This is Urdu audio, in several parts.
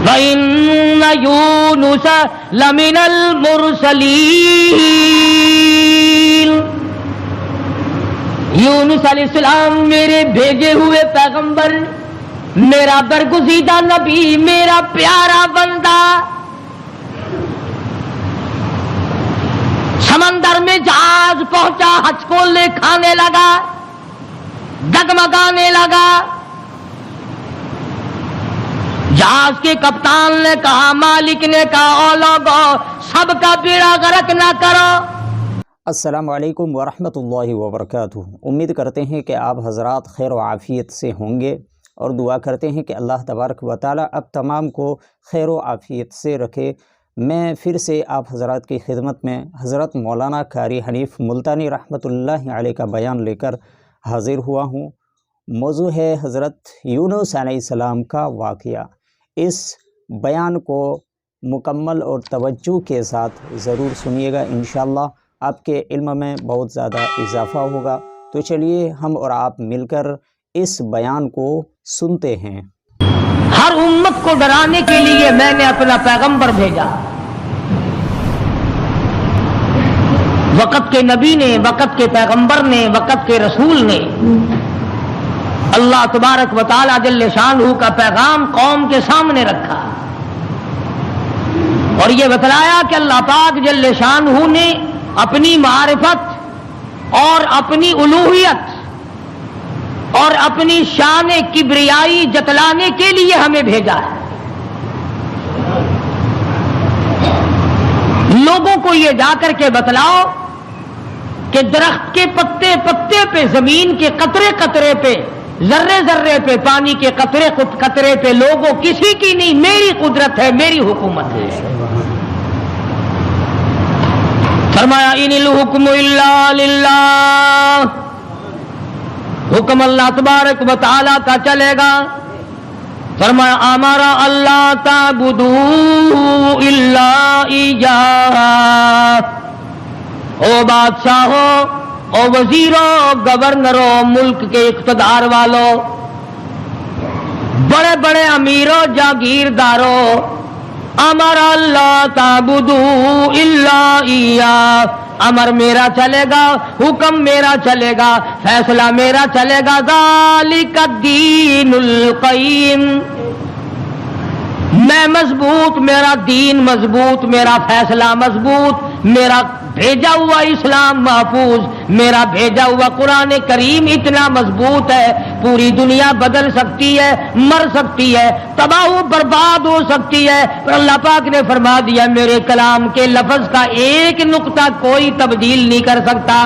وَإِنَّ يُونُسَ لَمِنَ الْمُرْسَلِينَ، یونس علیہ السلام میرے بھیجے ہوئے پیغمبر، میرا برگزیدہ نبی، میرا پیارا بندہ، سمندر میں جہاز پہنچا، ہچکولے کھانے لگا، ڈگمگانے لگا۔ جہاز کے کپتان نے کہا، مالک نے کہا، او لوگو سب کا بیڑا غرق نہ کرو۔ السلام علیکم ورحمۃ اللہ وبرکاتہ۔ امید کرتے ہیں کہ آپ حضرات خیر و عافیت سے ہوں گے، اور دعا کرتے ہیں کہ اللہ تبارک و تعالی اب تمام کو خیر و عافیت سے رکھے۔ میں پھر سے آپ حضرات کی خدمت میں حضرت مولانا قاری حنیف ملتانی رحمۃ اللہ علیہ کا بیان لے کر حاضر ہوا ہوں۔ موضوع ہے حضرت یونس علیہ السلام کا واقعہ۔ اس بیان کو مکمل اور توجہ کے ساتھ ضرور سنیے گا، انشاءاللہ آپ کے علم میں بہت زیادہ اضافہ ہوگا۔ تو چلیے ہم اور آپ مل کر اس بیان کو سنتے ہیں۔ ہر امت کو ڈرانے کے لیے میں نے اپنا پیغمبر بھیجا۔ وقت کے نبی نے، وقت کے پیغمبر نے، وقت کے رسول نے اللہ تبارک و تعالی جل شانہ کا پیغام قوم کے سامنے رکھا، اور یہ بتلایا کہ اللہ پاک جل شانہ نے اپنی معرفت اور اپنی الوہیت اور اپنی شان کبریائی جتلانے کے لیے ہمیں بھیجا ہے۔ لوگوں کو یہ جا کر کے بتلاؤ کہ درخت کے پتے پتے پہ، زمین کے قطرے قطرے پہ، ذرے ذرے پہ، پانی کے قطرے قطرے پہ لوگوں کسی کی نہیں، میری قدرت ہے، میری حکومت ہے۔ فرمایا ان الحکم الا للہ، حکم اللہ تبارک و تعالی کا چلے گا۔ فرمایا امر اللہ تعبدوا الا ایاہ، او بادشاہوں، او وزیروں، گورنروں، ملک کے اقتدار والوں، بڑے بڑے امیروں، جاگیرداروں، امر اللہ تعبدوا الا ایاہ، امر میرا چلے گا، حکم میرا چلے گا، فیصلہ میرا چلے گا۔ ذالک الدین القیم، میں مضبوط، میرا دین مضبوط، میرا فیصلہ مضبوط، میرا بھیجا ہوا اسلام محفوظ، میرا بھیجا ہوا قرآن کریم اتنا مضبوط ہے، پوری دنیا بدل سکتی ہے، مر سکتی ہے، تباہ و برباد ہو سکتی ہے، پر اللہ پاک نے فرما دیا میرے کلام کے لفظ کا ایک نقطہ کوئی تبدیل نہیں کر سکتا۔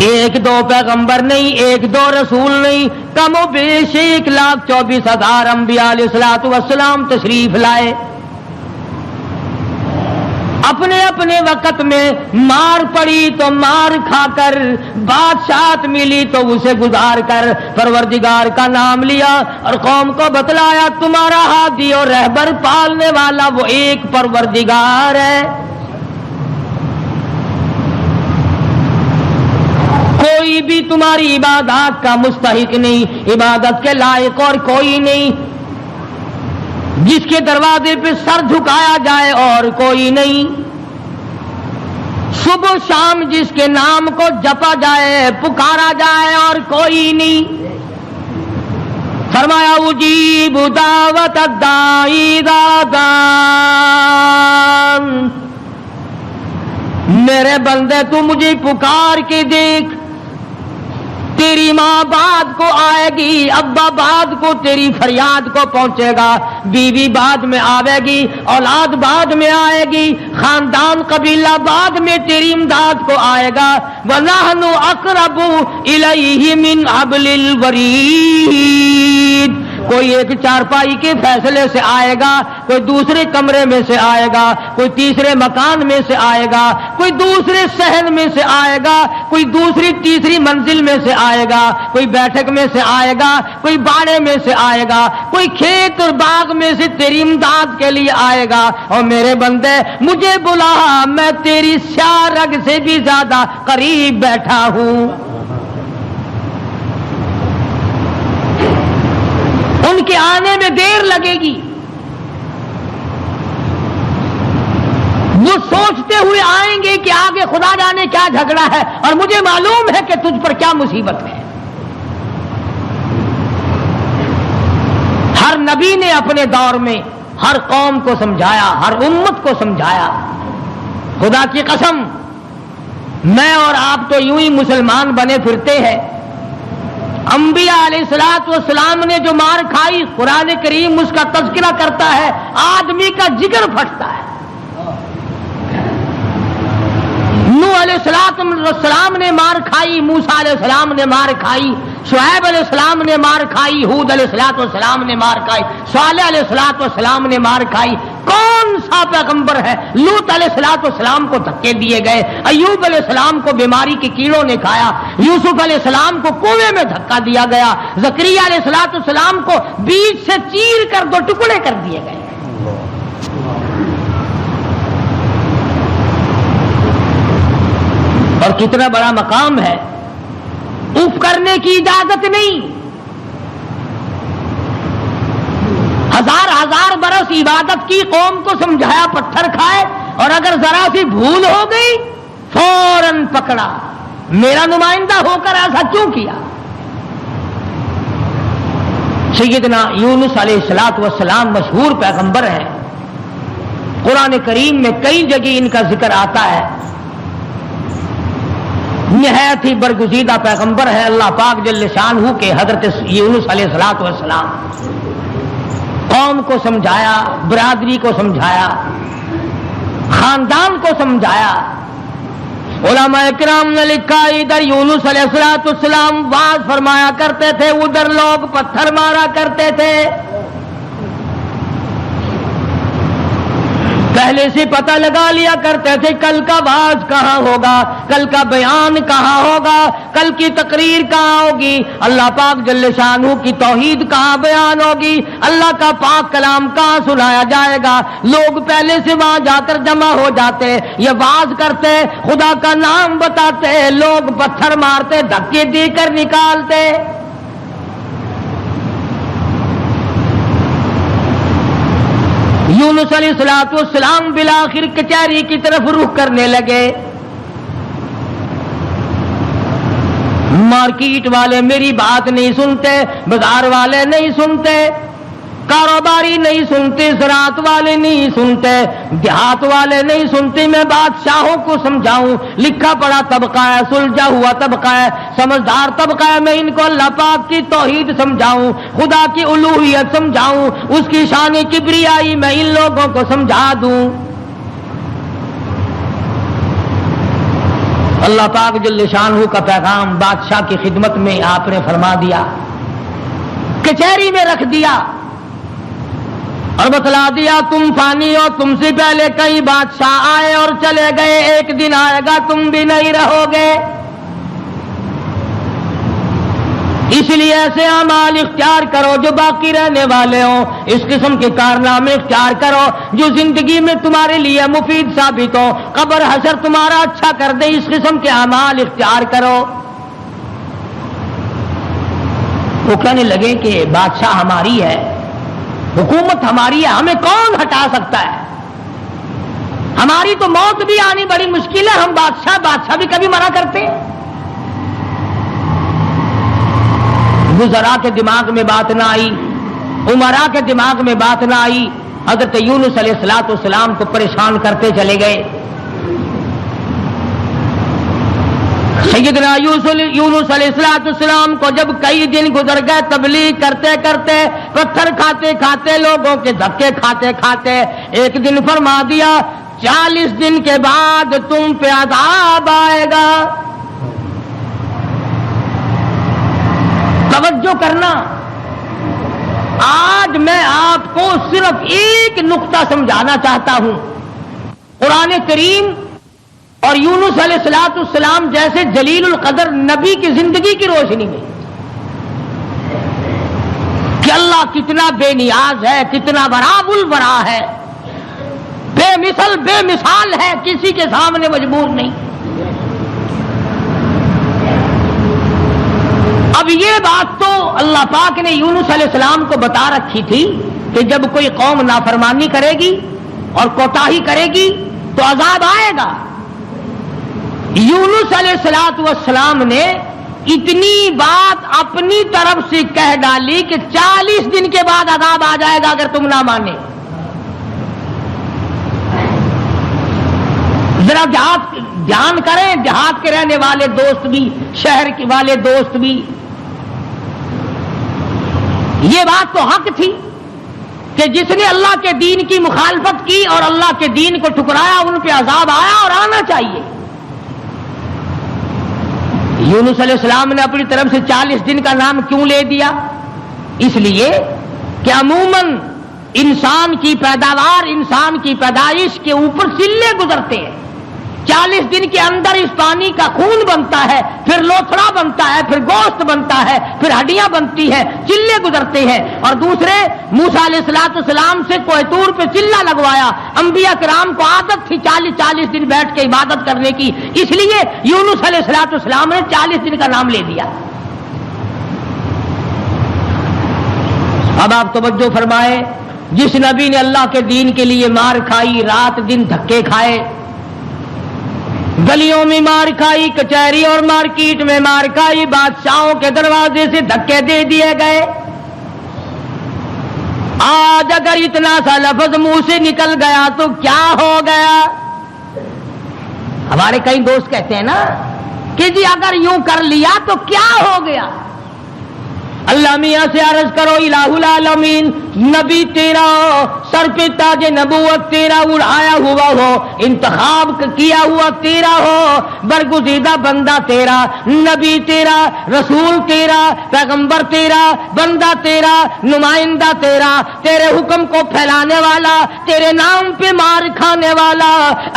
ایک دو پیغمبر نہیں، ایک دو رسول نہیں، کم و بیش 1,24,000 انبیاء علیہ الصلوۃ والسلام تشریف لائے۔ اپنے اپنے وقت میں مار پڑی تو مار کھا کر، بادشاہت ملی تو اسے گزار کر پروردگار کا نام لیا، اور قوم کو بتلایا تمہارا ہادی اور رہبر پالنے والا وہ ایک پروردگار ہے۔ کوئی بھی تمہاری عبادات کا مستحق نہیں، عبادت کے لائق اور کوئی نہیں، جس کے دروازے پہ سر جھکایا جائے اور کوئی نہیں، صبح شام جس کے نام کو جپا جائے، پکارا جائے اور کوئی نہیں۔ فرمایا اجیب دعوت الداعی اذا دعان، میرے بندے تو مجھے پکار کے دیکھ، تیری ماں بعد کو آئے گی، ابا بعد کو تیری فریاد کو پہنچے گا، بیوی بعد میں آئے گی، اولاد بعد میں آئے گی، خاندان قبیلہ بعد میں تیری امداد کو آئے گا۔ وَنَحْنُ أَقْرَبُ إِلَيْهِ مِنْ حَبْلِ الْوَرِيدِ، کوئی ایک چارپائی کے فیصلے سے آئے گا، کوئی دوسرے کمرے میں سے آئے گا، کوئی تیسرے مکان میں سے آئے گا، کوئی دوسرے صحن میں سے آئے گا، کوئی دوسری تیسری منزل میں سے آئے گا، کوئی بیٹھک میں سے آئے گا، کوئی باڑے میں سے آئے گا، کوئی کھیت اور باغ میں سے تیری امداد کے لیے آئے گا۔ اور میرے بندے مجھے بلا، میں تیری سیاہ رگ سے بھی زیادہ قریب بیٹھا ہوں۔ ان کے آنے میں دیر لگے گی. وہ سوچتے ہوئے آئیں گے کہ آگے خدا جانے کیا جھگڑا ہے اور مجھے معلوم ہے کہ تجھ پر کیا مصیبت ہے. ہر نبی نے اپنے دور میں ہر قوم کو سمجھایا، ہر امت کو سمجھایا. خدا کی قسم میں اور آپ تو یوں ہی مسلمان بنے پھرتے ہیں. انبیاء علیہ الصلوۃ والسلام نے جو مار کھائی، قرآن کریم اس کا تذکرہ کرتا ہے، آدمی کا جگر پھٹتا ہے. نوح علیہ السلام نے مار کھائی، موسیٰ علیہ السلام نے مار کھائی، شعیب علیہ السلام نے مار کھائی، ہود علیہ السلام نے مار کھائی، صالح علیہ السلام نے مار کھائی. کون سا پیغمبر ہے؟ لوط علیہ السلام کو دھکے دیے گئے، ایوب علیہ السلام کو بیماری کے کیڑوں نے کھایا، یوسف علیہ السلام کو کنویں میں دھکا دیا گیا، زکریا علیہ السلام کو بیچ سے چیر کر 2 ٹکڑے کر دیے گئے. اور کتنا بڑا مقام ہے، اف کرنے کی اجازت نہیں. ہزار برس عبادت کی، قوم کو سمجھایا، پتھر کھائے، اور اگر ذرا سی بھول ہو گئی فوراً پکڑا. میرا نمائندہ ہو کر ایسا کیوں کیا؟ سیدنا یونس علیہ السلام مشہور پیغمبر ہیں. قرآن کریم میں کئی جگہ ان کا ذکر آتا ہے. نہایت ہی برگزیدہ پیغمبر ہے اللہ پاک جل شانہ کے حضرت یونس علیہ السلام. قوم کو سمجھایا، برادری کو سمجھایا، خاندان کو سمجھایا. علماء کرام نے لکھا ادھر یونس علیہ السلام واز فرمایا کرتے تھے، ادھر لوگ پتھر مارا کرتے تھے. پہلے سے پتہ لگا لیا کرتے تھے کل کا واز کہاں ہوگا، کل کا بیان کہاں ہوگا، کل کی تقریر کہاں ہوگی، اللہ پاک جل شانہ کی توحید کہاں بیان ہوگی، اللہ کا پاک کلام کہاں سنایا جائے گا. لوگ پہلے سے وہاں جا کر جمع ہو جاتے، یہ واز کرتے، خدا کا نام بتاتے، لوگ پتھر مارتے، دھکے دے کر نکالتے. یونس علیہ السلام بالآخر کچہری کی طرف رخ کرنے لگے. مارکیٹ والے میری بات نہیں سنتے، بازار والے نہیں سنتے، کاروباری نہیں سنتے، زراعت والے نہیں سنتے، دیہات والے نہیں سنتے. میں بادشاہوں کو سمجھاؤں، لکھا پڑھا طبقہ ہے، سلجھا ہوا طبقہ ہے، سمجھدار طبقہ ہے، میں ان کو اللہ پاک کی توحید سمجھاؤں، خدا کی الوہیت سمجھاؤں، اس کی شان کبریائی میں ان لوگوں کو سمجھا دوں. اللہ پاک جل شانہ کا پیغام بادشاہ کی خدمت میں آپ نے فرما دیا، کچہری میں رکھ دیا اور بتلا دیا تم فانی ہو، تم سے پہلے کئی بادشاہ آئے اور چلے گئے، ایک دن آئے گا تم بھی نہیں رہو گے. اس لیے ایسے اعمال اختیار کرو جو باقی رہنے والے ہوں، اس قسم کے کارنامے اختیار کرو جو زندگی میں تمہارے لیے مفید ثابت ہو، قبر حشر تمہارا اچھا کر دے، اس قسم کے اعمال اختیار کرو. وہ کہنے لگے کہ بادشاہ ہماری ہے، حکومت ہماری ہے، ہمیں کون ہٹا سکتا ہے، ہماری تو موت بھی آنی بڑی مشکل ہے، ہم بادشاہ بھی کبھی منع کرتے ہیں. وزراء کے دماغ میں بات نہ آئی، امراء کے دماغ میں بات نہ آئی، حضرت یونس علیہ السلام کو پریشان کرتے چلے گئے. سیدنا یونس علیہ السلام کو جب کئی دن گزر گئے تبلیغ کرتے کرتے، پتھر کھاتے کھاتے، لوگوں کے دھکے کھاتے کھاتے، ایک دن فرما دیا 40 دن کے بعد تم پہ عذاب آئے گا. توجہ کرنا، آج میں آپ کو صرف ایک نقطہ سمجھانا چاہتا ہوں. قرآن کریم اور یونس علیہ السلام جیسے جلیل القدر نبی کی زندگی کی روشنی میں کہ اللہ کتنا بے نیاز ہے، کتنا براب البرا ہے، بے مثال ہے، کسی کے سامنے مجبور نہیں. اب یہ بات تو اللہ پاک نے یونس علیہ السلام کو بتا رکھی تھی کہ جب کوئی قوم نافرمانی کرے گی اور کوتاہی کرے گی تو عذاب آئے گا۔ یونس علیہ السلام نے اتنی بات اپنی طرف سے کہہ ڈالی کہ 40 دن کے بعد عذاب آ جائے گا اگر تم نہ مانے۔ ذرا دھیان کریں، دیہات کے رہنے والے دوست بھی، شہر کے والے دوست بھی، یہ بات تو حق تھی کہ جس نے اللہ کے دین کی مخالفت کی اور اللہ کے دین کو ٹھکرایا ان پہ عذاب آیا اور آنا چاہیے۔ یونس علیہ السلام نے اپنی طرف سے 40 دن کا نام کیوں لے دیا؟ اس لیے کہ عموماً انسان کی پیداوار، انسان کی پیدائش کے اوپر چلے گزرتے ہیں۔ 40 دن کے اندر اس پانی کا خون بنتا ہے، پھر لوتھڑا بنتا ہے، پھر گوشت بنتا ہے، پھر ہڈیاں بنتی ہیں، چلے گزرتے ہیں۔ اور دوسرے موسیٰ علیہ السلام سے کوہ طور پہ چلہ لگوایا، انبیاء کرام کو عادت تھی 40 دن بیٹھ کے عبادت کرنے کی، اس لیے یونس علیہ السلام نے 40 دن کا نام لے دیا۔ اب آپ توجہ فرمائیں، جس نبی نے اللہ کے دین کے لیے مار کھائی، رات دن دھکے کھائے، گلیوں میں مار کھائی، کچہری اور مارکیٹ میں مار کھائی، بادشاہوں کے دروازے سے دھکے دے دیے گئے، آج اگر اتنا سا لفظ منہ سے نکل گیا تو کیا ہو گیا؟ ہمارے کئی دوست کہتے ہیں نا کہ جی اگر یوں کر لیا تو کیا ہو گیا؟ اللہ میاں سے عرض کرو الہ العالمین، نبی تیرا ہو، سر پہ تاج نبوت تیرا اڑایا ہوا ہو، انتخاب کیا ہوا تیرا ہو، برگزیدہ بندہ تیرا، نبی تیرا، رسول تیرا، پیغمبر تیرا، بندہ تیرا، نمائندہ تیرا، تیرے حکم کو پھیلانے والا، تیرے نام پہ مار کھانے والا،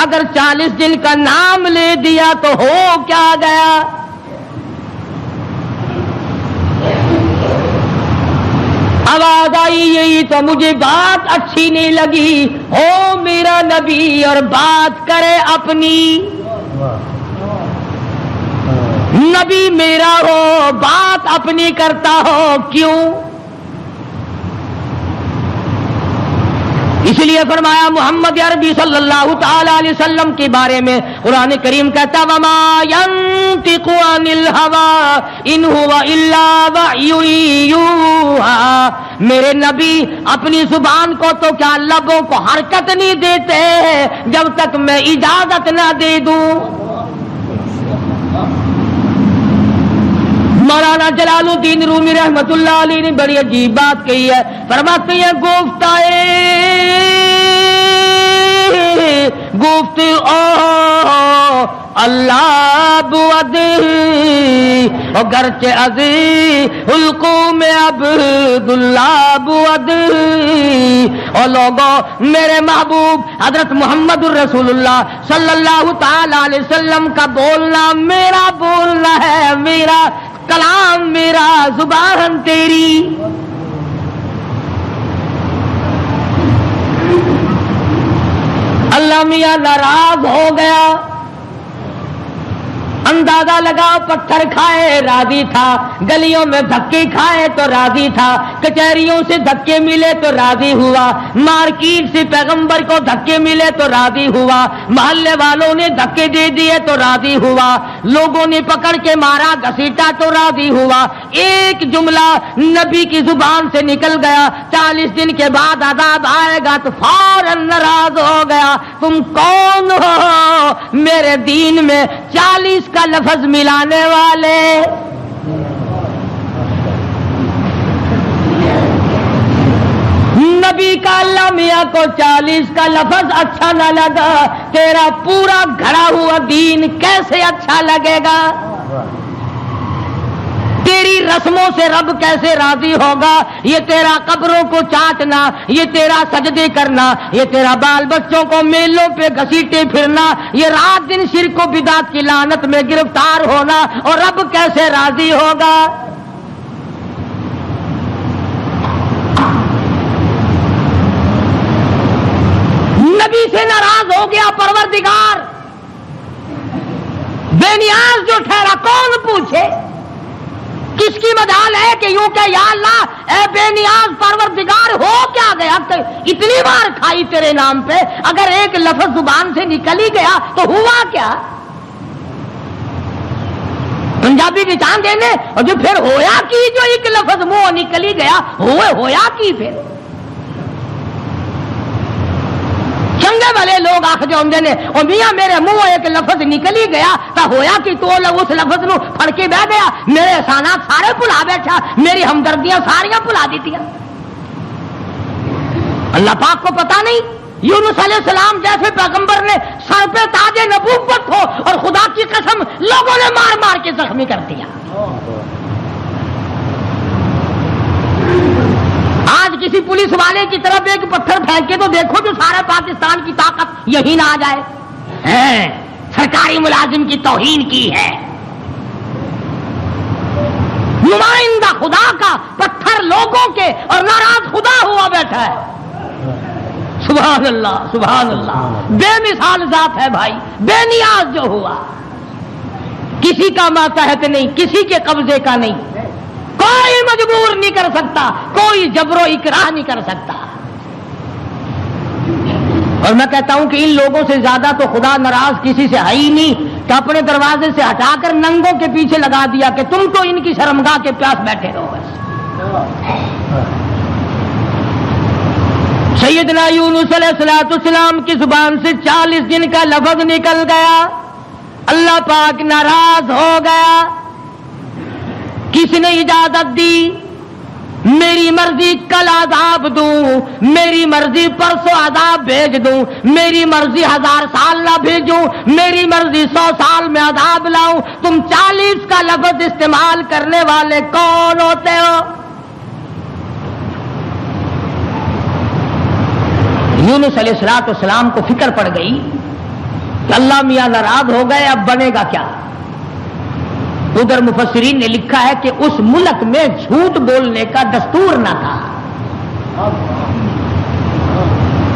اگر 40 دن کا نام لے دیا تو ہو کیا گیا؟ آواز آئی یہی تو مجھے بات اچھی نہیں لگی، ہو میرا نبی اور بات کرے اپنی، نبی میرا ہو بات اپنی کرتا ہو کیوں؟ اس لیے فرمایا محمد عربی صلی اللہ تعالی علیہ وسلم کے بارے میں قرآن کریم کہتا وما ينطق عن الهوى ان هو الا وحی یوحى، میرے نبی اپنی زبان کو تو کیا لبوں کو حرکت نہیں دیتے جب تک میں اجازت نہ دے دوں۔ مولانا جلال الدین رومی رحمت اللہ علیہ نے بڑی عجیب بات کہی ہے، فرماتے ہیں گفت اللہ بود گرچہ عزی حلقوں میں عبداللہ بود، اور لوگوں میرے محبوب حضرت محمد الرسول اللہ صلی اللہ تعالی علیہ وسلم کا بولنا میرا بولنا ہے، میرا کلام میرا زبان تیری۔ اللہ میاں ناراض ہو گیا، اندازہ لگا پتھر کھائے راضی تھا، گلیوں میں دھکے کھائے تو راضی تھا، کچہریوں سے دھکے ملے تو راضی ہوا، مارکیٹ سے پیغمبر کو دھکے ملے تو راضی ہوا، محلے والوں نے دھکے دے دیے تو راضی ہوا، لوگوں نے پکڑ کے مارا گھسیٹا تو راضی ہوا، ایک جملہ نبی کی زبان سے نکل گیا 40 دن کے بعد عذاب آئے گا تو فوراً ناراض ہو گیا، تم کون ہو میرے دین میں 40 کا لفظ ملانے والے؟ نبی کا اللہ میاں کو 40 کا لفظ اچھا نہ لگا، تیرا پورا گھڑا ہوا دین کیسے اچھا لگے گا؟ تیری رسموں سے رب کیسے راضی ہوگا؟ یہ تیرا قبروں کو چاٹنا، یہ تیرا سجدے کرنا، یہ تیرا بال بچوں کو میلوں پہ گھسیٹے پھرنا، یہ رات دن شرک و بدعت کی لعنت میں گرفتار ہونا، اور رب کیسے راضی ہوگا؟ نبی سے ناراض ہو گیا پروردگار، بے نیاز جو ٹھہرا کون پوچھے؟ کس کی مجال ہے کہ یوں کہ یا اللہ اے بے نیاز پروردگار ہو کیا گیا، اتنی بار کھائی تیرے نام پہ، اگر ایک لفظ زبان سے نکل ہی گیا تو ہوا کیا؟ پنجابی کی چاند دینے اور جو پھر ہویا کی، جو ایک لفظ منہ نکل ہی گیا ہویا کی پھر چنگے والے لوگ آخ جو نے اور میاں میرے منہ ایک لفظ نکل ہی گیا تو ہویا کہ تو اس لفظ نو پھڑ کے بہ گیا، میرے احسانات سارے بھلا بیٹھا، میری ہمدردیاں ساریاں بھلا دیتی۔ اللہ پاک کو پتا نہیں یونس علیہ السلام جیسے پیغمبر نے سر پہ تاج نبوت ہو اور خدا کی قسم لوگوں نے مار مار کے زخمی کر دیا۔ آج کسی پولیس والے کی طرف ایک پتھر پھینکے تو دیکھو جو سارے پاکستان کی طاقت یہی نہ آ جائے، سرکاری ملازم کی توہین کی ہے، نمائندہ خدا کا پتھر لوگوں کے اور ناراض خدا ہوا بیٹھا ہے۔ سبحان اللہ سبحان اللہ، بے مثال ذات ہے بھائی، بے نیاز جو ہوا، کسی کا ماتحت نہیں، کسی کے قبضے کا نہیں، کوئی مجبور نہیں کر سکتا، کوئی جبر و اکراہ نہیں کر سکتا۔ اور میں کہتا ہوں کہ ان لوگوں سے زیادہ تو خدا ناراض کسی سے ہے ہی نہیں کہ اپنے دروازے سے ہٹا کر ننگوں کے پیچھے لگا دیا کہ تم تو ان کی شرمگاہ کے پیاس بیٹھے رہو بس۔ سیدنا یونس علیہ السلام کی زبان سے 40 دن کا لفظ نکل گیا، اللہ پاک ناراض ہو گیا۔ کس نے اجازت دی؟ میری مرضی کل عذاب دوں، میری مرضی پرسوں عذاب بھیج دوں، میری مرضی 1000 سال نہ بھیجوں، میری مرضی 100 سال میں عذاب لاؤں، تم 40 کا لفظ استعمال کرنے والے کون ہوتے ہو؟ یونس علیہ السلام کو فکر پڑ گئی کہ اللہ میاں ناراض ہو گئے، اب بنے گا کیا؟ ادھر مفسرین نے لکھا ہے کہ اس ملک میں جھوٹ بولنے کا دستور نہ تھا۔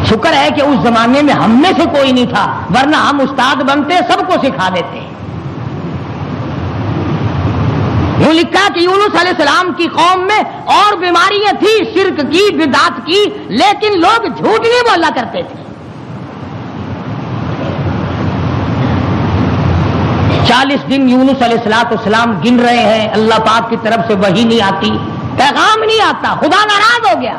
شکر ہے کہ اس زمانے میں ہم میں سے کوئی نہیں تھا، ورنہ ہم استاد بنتے سب کو سکھا دیتے۔ وہ لکھا کہ یونس علیہ السلام کی قوم میں اور بیماریاں تھیں، شرک کی، بدعت کی، لیکن لوگ جھوٹ نہیں بولا کرتے تھے۔ 40 دن یونس علیہ السلام گن رہے ہیں، اللہ پاک کی طرف سے وحی نہیں آتی، پیغام نہیں آتا، خدا ناراض ہو گیا۔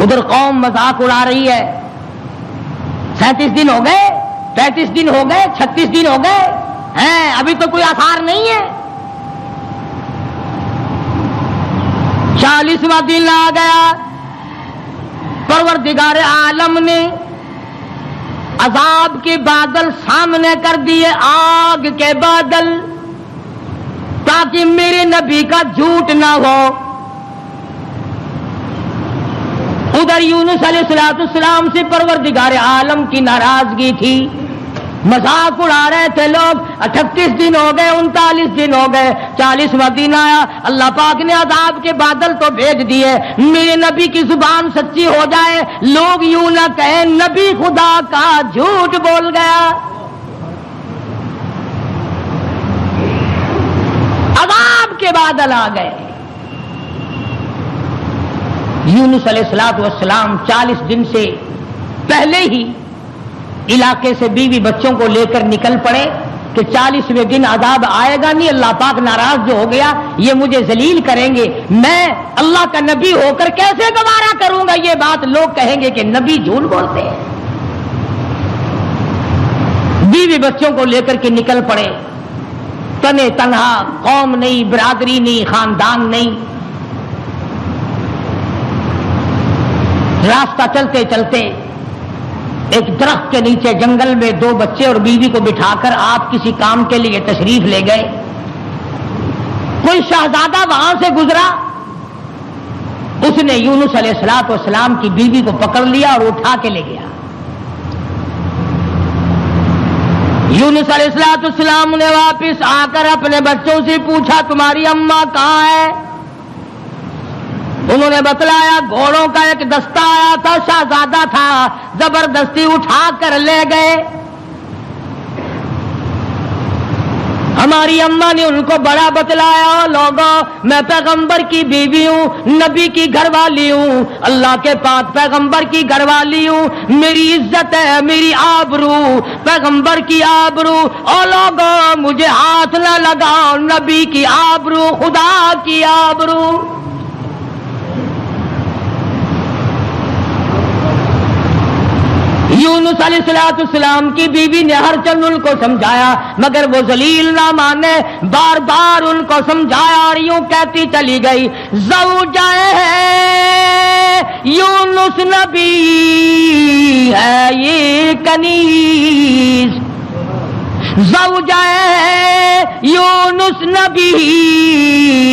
ادھر قوم مذاق اڑا رہی ہے، 37 دن ہو گئے، 33 دن ہو گئے، 36 دن ہو گئے ہیں، ابھی تو کوئی آثار نہیں ہے۔ 40واں دن آ گیا، پروردگار عالم نے عذاب کے بادل سامنے کر دیے، آگ کے بادل، تاکہ میرے نبی کا جھوٹ نہ ہو۔ ادھر یونس علیہ السلام سے پروردگار عالم کی ناراضگی تھی، مذاق اڑا رہے تھے لوگ۔ 38 دن ہو گئے، 39 دن ہو گئے، 40واں دن آیا، اللہ پاک نے عذاب کے بادل تو بھیج دیے، میرے نبی کی زبان سچی ہو جائے، لوگ یوں نہ کہیں نبی خدا کا جھوٹ بول گیا۔ عذاب کے بادل آ گئے۔ یونس علیہ السلام 40 دن سے پہلے ہی علاقے سے بیوی بچوں کو لے کر نکل پڑے کہ 40ویں دن عذاب آئے گا نہیں، اللہ پاک ناراض جو ہو گیا، یہ مجھے ذلیل کریں گے، میں اللہ کا نبی ہو کر کیسے گوارا کروں گا یہ بات، لوگ کہیں گے کہ نبی جھوٹ بولتے ہیں۔ بیوی بچوں کو لے کر کے نکل پڑے، تنے تنہا، قوم نہیں، برادری نہیں، خاندان نہیں، راستہ چلتے چلتے ایک درخت کے نیچے جنگل میں 2 بچے اور بیوی کو بٹھا کر آپ کسی کام کے لیے تشریف لے گئے۔ کوئی شہزادہ وہاں سے گزرا، اس نے یونس علیہ السلام کی بیوی کو پکڑ لیا اور اٹھا کے لے گیا۔ یونس علیہ السلام نے واپس آ کر اپنے بچوں سے پوچھا تمہاری اماں کہاں ہے؟ انہوں نے بتلایا گھوڑوں کا ایک دستہ آیا تھا، شہزادہ تھا، زبردستی اٹھا کر لے گئے۔ ہم ہماری اماں نے ان کو بڑا بتلایا، لوگوں میں پیغمبر کی بیوی ہوں، نبی کی گھر والی ہوں، اللہ کے پاک پیغمبر کی گھر والی ہوں، میری عزت ہے، میری آبرو پیغمبر کی آبرو، اور لوگوں مجھے ہاتھ نہ لگاؤ، نبی کی آبرو خدا کی آبرو۔ یونس علیہ السلام کی بیوی نے ہر چند ان کو سمجھایا مگر وہ ذلیل نہ مانے، بار بار ان کو سمجھایا اور یوں کہتی چلی گئی، زوجہ یونس نبی ہے یہ کنیز، زوجہ یونس نبی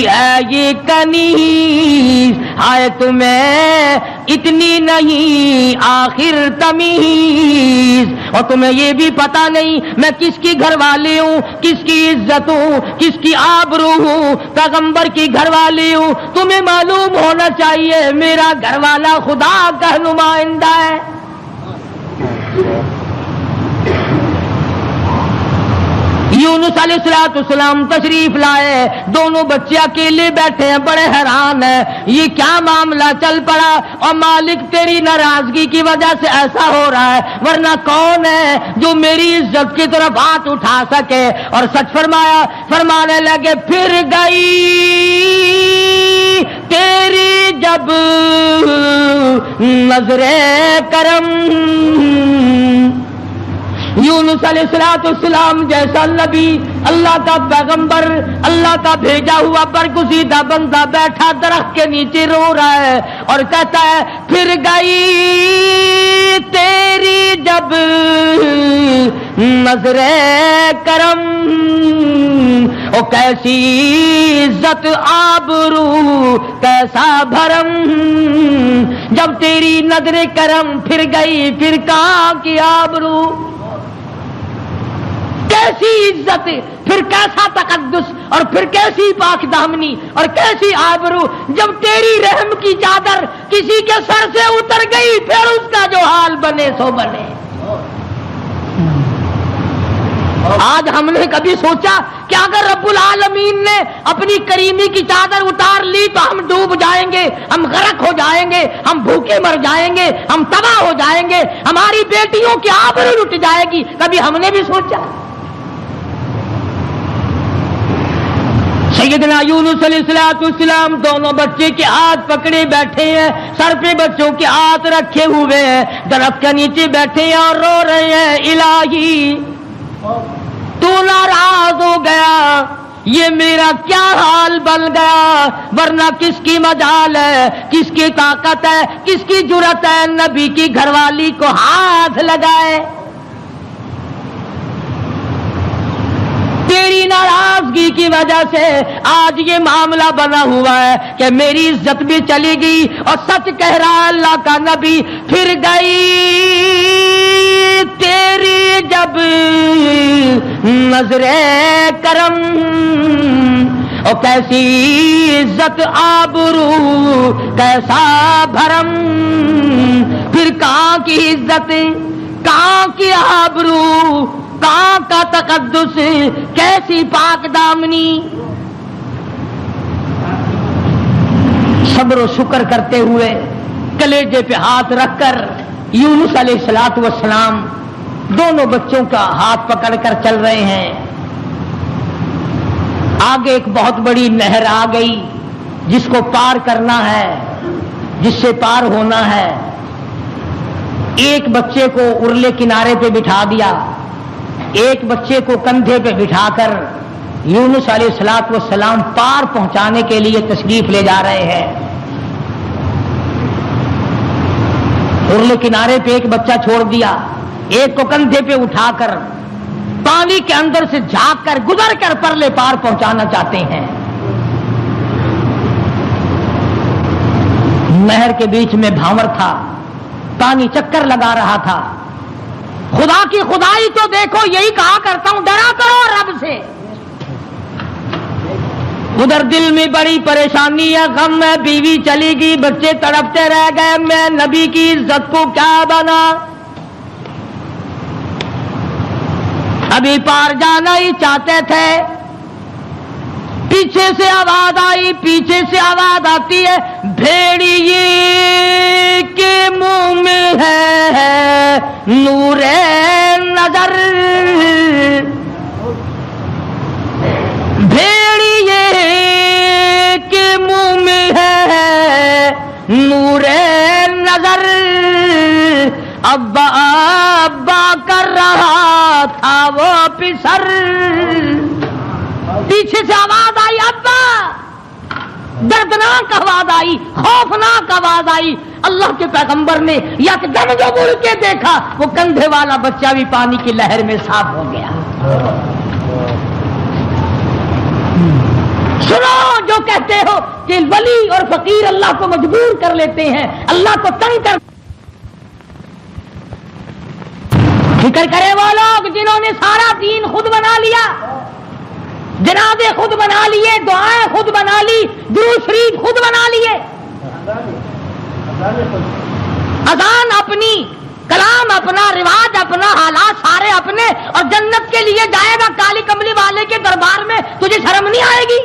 ہے یہ کنیز، آئے تمہیں اتنی نہیں آخر تمیز، اور تمہیں یہ بھی پتا نہیں میں کس کی گھر والی ہوں، کس کی عزت ہوں، کس کی آبرو ہوں، پیغمبر کی گھر والی ہوں۔ تمہیں معلوم ہونا چاہیے میرا گھر والا خدا کا نمائندہ ہے۔ یونس علیہ السلام تشریف لائے، دونوں بچے اکیلے بیٹھے ہیں، بڑے حیران ہیں یہ کیا معاملہ چل پڑا، اور مالک تیری ناراضگی کی وجہ سے ایسا ہو رہا ہے، ورنہ کون ہے جو میری عزت کی طرف ہاتھ اٹھا سکے۔ اور سچ فرمایا، فرمانے لگے پھر گئی تیری جب نظر کرم، یونس علیہ السلام جیسا نبی، اللہ کا پیغمبر، اللہ کا بھیجا ہوا برگزیدہ بندہ بیٹھا درخت کے نیچے رو رہا ہے اور کہتا ہے پھر گئی تیری جب نظر کرم، او کیسی عزت آبرو کیسا بھرم، جب تیری نظر کرم پھر گئی پھر کہاں کی آبرو، کیسی عزت، پھر کیسا تقدس، اور پھر کیسی پاک دامنی اور کیسی آبرو، جب تیری رحم کی چادر کسی کے سر سے اتر گئی پھر اس کا جو حال بنے سو بنے۔ آج ہم نے کبھی سوچا کہ اگر رب العالمین نے اپنی کریمی کی چادر اتار لی تو ہم ڈوب جائیں گے، ہم غرق ہو جائیں گے، ہم بھوکے مر جائیں گے، ہم تباہ ہو جائیں گے، ہماری بیٹیوں کی آبرو لٹ جائے گی، کبھی ہم نے بھی سوچا؟ سیدنا یونس علیہ السلام دونوں بچے کے ہاتھ پکڑے بیٹھے ہیں، سر پہ بچوں کے ہاتھ رکھے ہوئے ہیں، درخت کے نیچے بیٹھے ہیں اور رو رہے ہیں، الہی تو ناراض ہو گیا، یہ میرا کیا حال بن گیا، ورنہ کس کی مجال ہے، کس کی طاقت ہے، کس کی جرأت ہے نبی کی گھر والی کو ہاتھ لگائے، تیری ناراضگی کی وجہ سے آج یہ معاملہ بنا ہوا ہے کہ میری عزت بھی چلی گئی، اور سچ کہہ رہا اللہ کا نبی، پھر گئی تیری جب نظر کرم، اور کیسی عزت آبرو کیسا بھرم، پھر کہاں کی عزت، کہاں کی آبرو، کہاں کا تقدس، کیسی پاک دامنی۔ صبر و شکر کرتے ہوئے کلیجے پہ ہاتھ رکھ کر یونس علیہ السلام دونوں بچوں کا ہاتھ پکڑ کر چل رہے ہیں۔ آگے ایک بہت بڑی نہر آ گئی جس کو پار کرنا ہے، جس سے پار ہونا ہے۔ ایک بچے کو ارلے کنارے پہ بٹھا دیا، ایک بچے کو کندھے پہ بٹھا کر یونس علیہ السلام پار پہنچانے کے لیے تشریف لے جا رہے ہیں۔ ارلے کنارے پہ ایک بچہ چھوڑ دیا، ایک کو کندھے پہ اٹھا کر پانی کے اندر سے جھانک کر گزر کر پرلے پار پہنچانا چاہتے ہیں۔ نہر کے بیچ میں بھاور تھا، پانی چکر لگا رہا تھا۔ خدا کی خدائی تو دیکھو، یہی کہا کرتا ہوں ڈرا کرو رب سے۔ ادھر دل میں بڑی پریشانی ہے، غم ہے، بیوی چلی گئی، بچے تڑپتے رہ گئے، میں نبی کی عزت کو کیا بنا، ابھی پار جانا ہی چاہتے تھے، پیچھے سے آواز آئی، پیچھے سے آواز آتی ہے، بھیڑیے کے منہ میں ہے نور نظر، بھیڑیے کے منہ میں ہے نور نظر، ابا ابا کر رہا تھا وہ پسر، پیچھے سے آواز آئی ابا، دردناک آواز آئی، خوفناک آواز آئی۔ اللہ کے پیغمبر نے یکدم جو مڑ کے دیکھا، وہ کندھے والا بچہ بھی پانی کی لہر میں صاف ہو گیا۔ سنو جو کہتے ہو کہ ولی اور فقیر اللہ کو مجبور کر لیتے ہیں، اللہ کو تنگ کر، فکر کرے وہ لوگ جنہوں نے سارا دین خود بنا لیا، جنازے خود بنا لیے، دعائیں خود بنا لی، درود شریف خود بنا لیے، اذان اپنی، کلام اپنا، رواج اپنا، حالات سارے اپنے، اور جنت کے لیے جائے گا کالی کملی والے کے دربار میں، تجھے شرم نہیں آئے گی؟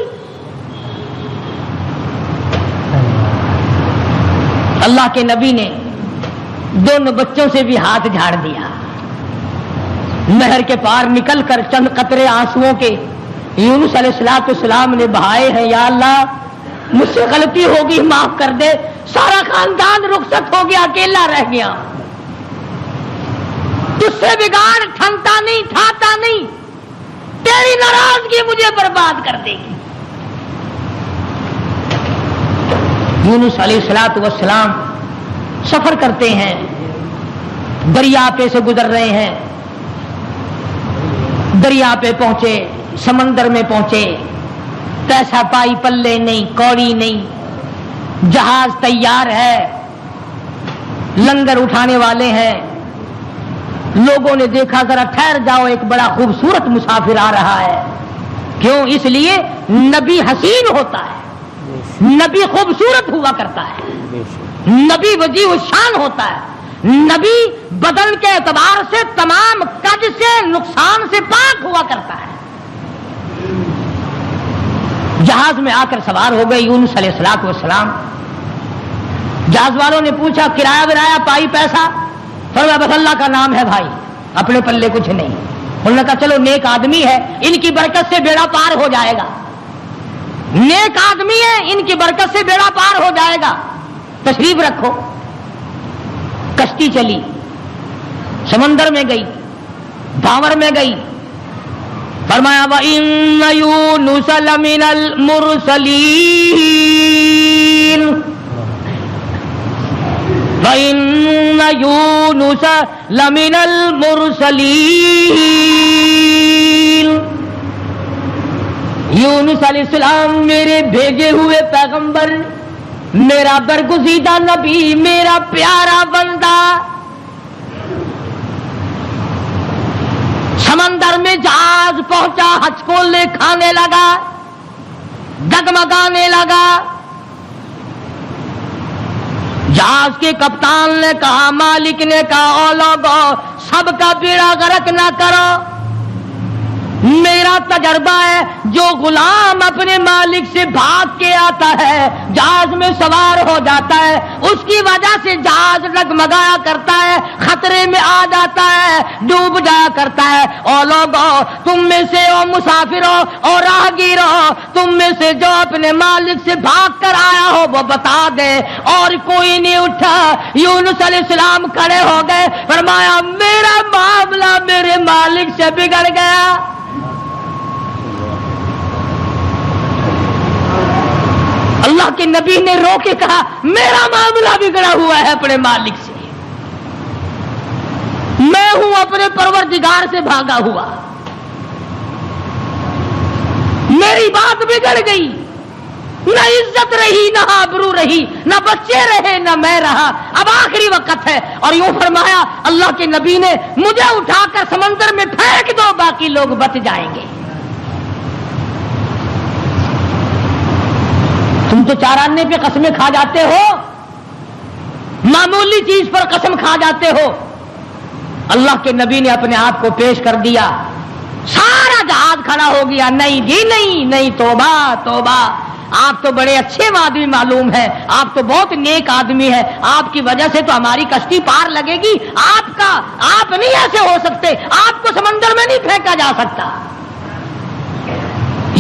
اللہ کے نبی نے دونوں بچوں سے بھی ہاتھ جھاڑ دیا، نہر کے پار نکل کر چند قطرے آنسوؤں کے یونس علیہ السلام نے بہائے ہیں۔ یا اللہ مجھ سے غلطی ہوگی، معاف کر دے، سارا خاندان رخصت ہو گیا، اکیلا رہ گیا، تجھ سے بگاڑ ٹھنتا نہیں، ٹھاتا نہیں، تیری ناراضگی مجھے برباد کر دے گی۔ یونس علیہ السلام سفر کرتے ہیں، دریا پہ سے گزر رہے ہیں، دریا پہ پہنچے، سمندر میں پہنچے، پیسہ پائی پلے نہیں، کوڑی نہیں، جہاز تیار ہے، لنگر اٹھانے والے ہیں، لوگوں نے دیکھا ذرا ٹھہر جاؤ، ایک بڑا خوبصورت مسافر آ رہا ہے۔ کیوں؟ اس لیے نبی حسین ہوتا ہے، نبی خوبصورت ہوا کرتا ہے، نبی وجیہ الشان ہوتا ہے، نبی بدن کے اعتبار سے تمام قد سے، نقصان سے پاک ہوا کرتا ہے۔ جہاز میں آ کر سوار ہو گئے یونس علیہ السلام۔ جہاز والوں نے پوچھا کرایہ ورایہ پائی پیسہ؟ فرمایا بس اللہ کا نام ہے بھائی، اپنے پلے کچھ نہیں۔ انہوں نے کہا چلو نیک آدمی ہے، ان کی برکت سے بیڑا پار ہو جائے گا، نیک آدمی ہے، ان کی برکت سے بیڑا پار ہو جائے گا، تشریف رکھو۔ کشتی چلی، سمندر میں گئی، بھاور میں گئی، فرمایا وَإِنَّ يُونُسَ لَمِنَ الْمُرْسَلِينَ، وَإِنَّ يُونُسَ لَمِنَ الْمُرْسَلِينَ، یونس علیہ السلام میرے بھیجے ہوئے پیغمبر، میرا برگزیدہ نبی، میرا پیارا بندہ۔ سمندر میں جہاز پہنچا، ہچکولے کھانے لگا، ڈگمگانے لگا۔ جہاز کے کپتان نے کہا، مالک نے کہا، او لوگو سب کا بیڑا غرق نہ کرو، میرا تجربہ ہے جو غلام اپنے مالک سے بھاگ کے آتا ہے، جہاز میں سوار ہو جاتا ہے، اس کی وجہ سے جہاز ڈگمگایا کرتا ہے، خطرے میں آ جاتا ہے، ڈوب جایا کرتا ہے۔ او لوگو تم میں سے، او مسافروں اور راہگیروں، تم میں سے جو اپنے مالک سے بھاگ کر آیا ہو وہ بتا دے۔ اور کوئی نہیں اٹھا۔ یونس علیہ السلام کھڑے ہو گئے، فرمایا میرا معاملہ میرے مالک سے بگڑ گیا۔ اللہ کے نبی نے رو کے کہا میرا معاملہ بگڑا ہوا ہے اپنے مالک سے، میں ہوں اپنے پروردگار سے بھاگا ہوا، میری بات بگڑ گئی، نہ عزت رہی، نہ آبرو رہی، نہ بچے رہے، نہ میں رہا، اب آخری وقت ہے۔ اور یوں فرمایا اللہ کے نبی نے، مجھے اٹھا کر سمندر میں پھینک دو، باقی لوگ بچ جائیں گے۔ تم تو چاراننے پہ قسمیں کھا جاتے ہو، معمولی چیز پر قسم کھا جاتے ہو۔ اللہ کے نبی نے اپنے آپ کو پیش کر دیا، سارا جہاز کھڑا ہو گیا. نہیں جی نہیں, توبہ توبہ, آپ تو بڑے اچھے آدمی معلوم ہے, آپ تو بہت نیک آدمی ہے, آپ کی وجہ سے تو ہماری کشتی پار لگے گی, آپ نہیں ایسے ہو سکتے, آپ کو سمندر میں نہیں پھینکا جا سکتا.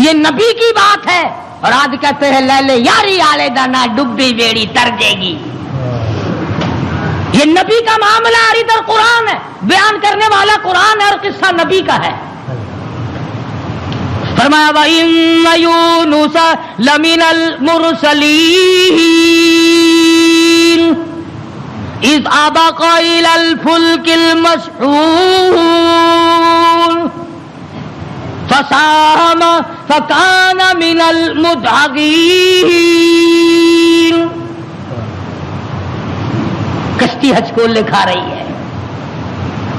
یہ نبی کی بات ہے. اور آج کہتے ہیں لے لے یاری آلے دانا ڈبی بیڑی تر جے گی. یہ نبی کا معاملہ ہے, ادھر قرآن ہے, بیان کرنے والا قرآن ہے اور قصہ نبی کا ہے. فرمایا وَإِنَّ يُونُسَ لَمِنَ الْمُرْسَلِينَ إِذْ أَبَقَ إِلَى الْفُلْكِ الْمَشْحُونِ فَسَاهَمَ فَكَانَ مِنَ الْمُدْحَضِينَ. کشتی ہچکولے کھا رہی ہے,